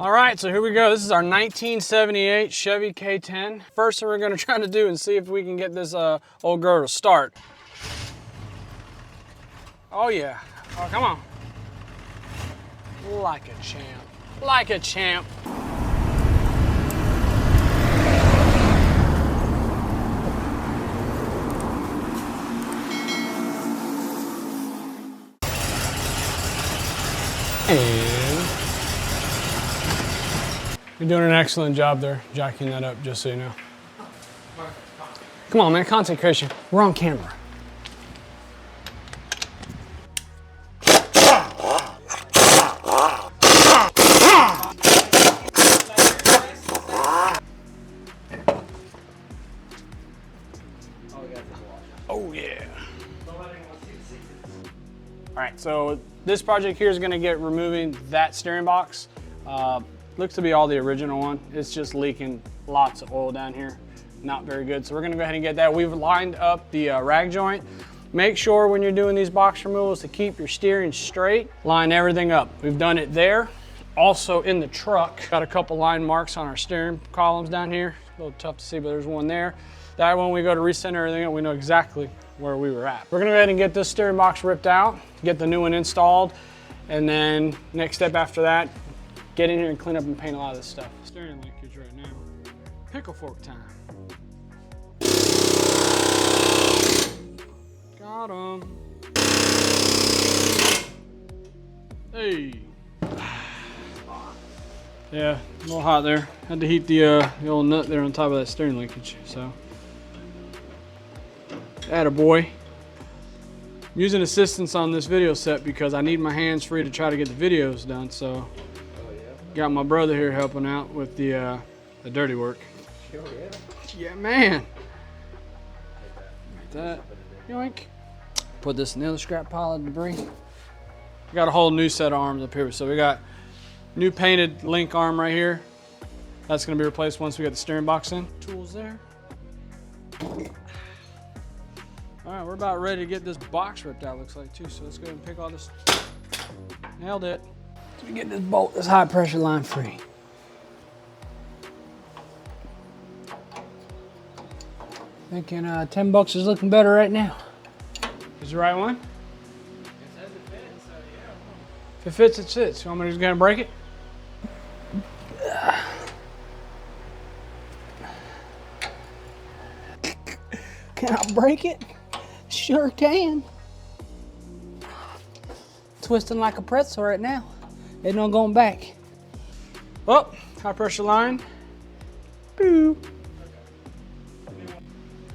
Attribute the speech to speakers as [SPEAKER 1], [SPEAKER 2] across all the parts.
[SPEAKER 1] All right, so here we go. This is our 1978 Chevy K10. First thing we're gonna try to do and see if we can get this old girl to start. Oh yeah, oh come on. Like a champ, like a champ. And you're doing an excellent job there, jacking that up, just so you know. Come on, man, concentration. We're on camera. Oh yeah. All right, so this project here is going to get removing that steering box. Looks to be all the original one. It's just leaking lots of oil down here. Not very good. So we're going to go ahead and get that. We've lined up the rag joint. Make sure when you're doing these box removals to keep your steering straight. Line everything up. We've done it there. Also in the truck, got a couple line marks on our steering columns down here. A little tough to see, but there's one there. That when we go to recenter everything up, we know exactly where we were at. We're gonna go ahead and get this steering box ripped out, get the new one installed, and then next step after that, get in here and clean up and paint a lot of this stuff. Steering leakage right now. Pickle fork time. Got him. Hey. Yeah, a little hot there. Had to heat the old nut there on top of that steering linkage, so. Attaboy. I'm using assistance on this video set because I need my hands free to try to get the videos done, so. Got my brother here helping out with the dirty work. Sure, yeah. Yeah, man. Like that. Yoink. Put this in the other scrap pile of debris. Got a whole new set of arms up here. So we got new painted link arm right here. That's gonna be replaced once we get the steering box in. Tools there. All right, we're about ready to get this box ripped out, looks like, too. So let's go ahead and pick all this. Nailed it. Let's get this bolt, this high pressure line free. Thinking 10 bucks is looking better right now. Is the right one? It says it fits, so yeah. If it fits, it fits. You want me to just go ahead and break it? Can I break it? Sure can. Twisting like a pretzel right now. Ain't no going back. Oh, high pressure line. Boo.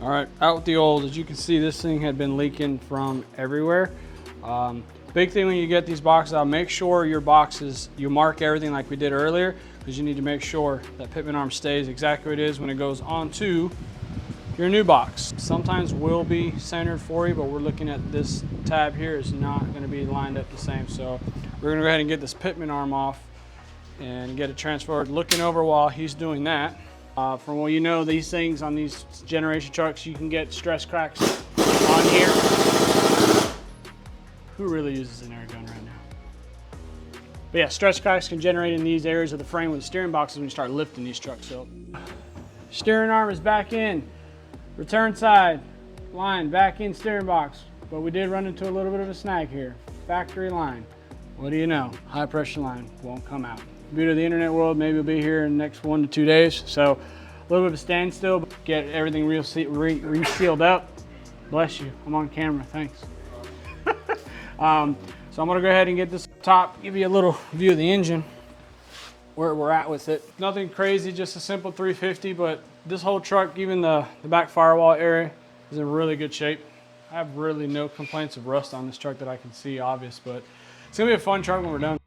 [SPEAKER 1] All right, out with the old. As you can see, this thing had been leaking from everywhere. Big thing when you get these boxes out, make sure your boxes, you mark everything like we did earlier, because you need to make sure that pitman arm stays exactly what it is when it goes onto your new box. Sometimes will be centered for you, but we're looking at this tab here is not gonna be lined up the same. So we're gonna go ahead and get this pitman arm off and get it transferred. Looking over while he's doing that. From what you know, these things on these generation trucks, you can get stress cracks on here. Who really uses an air gun right now? But yeah, stress cracks can generate in these areas of the frame with the steering boxes when you start lifting these trucks up. Steering arm is back in. Return side, line, back in steering box. But we did run into a little bit of a snag here. Factory line. What do you know? High pressure line won't come out. Beauty of the internet world, maybe it'll be here in the next 1 to 2 days. So a little bit of a standstill, but get everything resealed up. Bless you, I'm on camera, thanks. So I'm gonna go ahead and get this top, give you a little view of the engine, where we're at with it. Nothing crazy, just a simple 350, but this whole truck, even the back firewall area, is in really good shape. I have really no complaints of rust on this truck that I can see obvious, but it's gonna be a fun truck when we're done.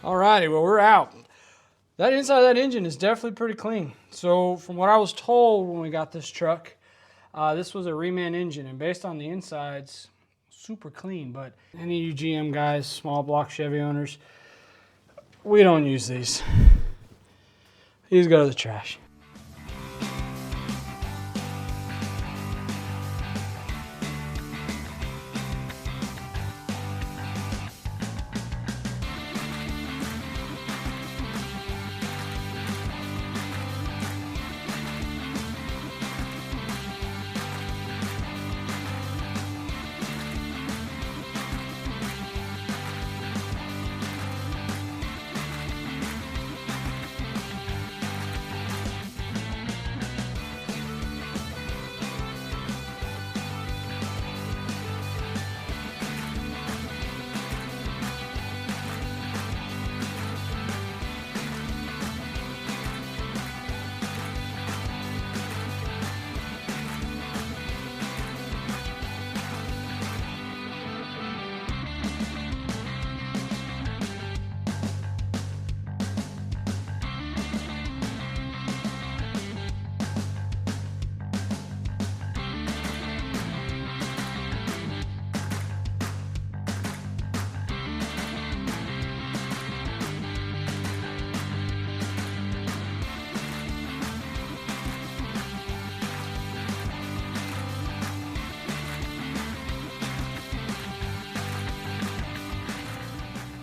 [SPEAKER 1] Alrighty, well, we're out. That inside of that engine is definitely pretty clean. So from what I was told when we got this truck, this was a reman engine, and based on the insides, super clean. But any of you GM guys, small block Chevy owners, we don't use these. These go to the trash.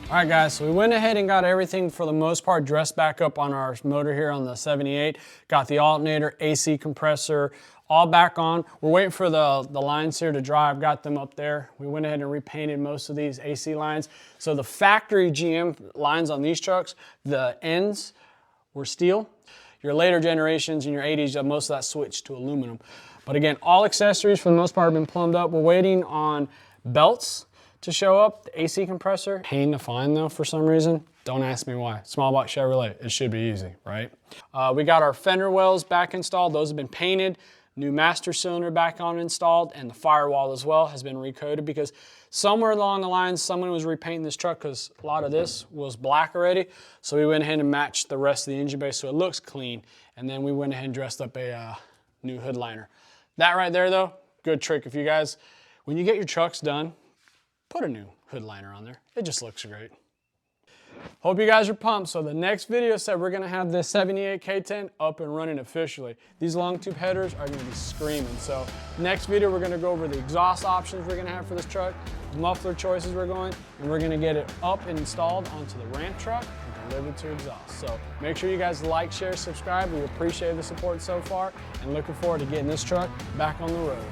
[SPEAKER 1] All right, guys, so we went ahead and got everything for the most part dressed back up on our motor here on the 78. Got the alternator, AC compressor, all back on. We're waiting for the lines here to dry. I've got them up there. We went ahead and repainted most of these AC lines. So the factory GM lines on these trucks, the ends were steel. Your later generations in your 80s, most of that switched to aluminum. But again, all accessories for the most part have been plumbed up. We're waiting on belts to show up. The AC compressor, pain to find though for some reason. Don't ask me why. Small block Chevrolet, it should be easy, right? We got our fender wells back installed. Those have been painted. New master cylinder back on installed, and the firewall as well has been recoated because somewhere along the line someone was repainting this truck because a lot of this was black already. So we went ahead and matched the rest of the engine base so it looks clean. And then we went ahead and dressed up a new hood liner. That right there though, good trick. If you guys, when you get your trucks done, put a new hood liner on there. It just looks great. Hope you guys are pumped. So the next video said we're gonna have this 78 K10 up and running officially. These long tube headers are gonna be screaming. So next video, we're gonna go over the exhaust options we're gonna have for this truck, muffler choices we're going, and we're gonna get it up and installed onto the ramp truck and delivered to exhaust. So make sure you guys like, share, subscribe. We appreciate the support so far and looking forward to getting this truck back on the road.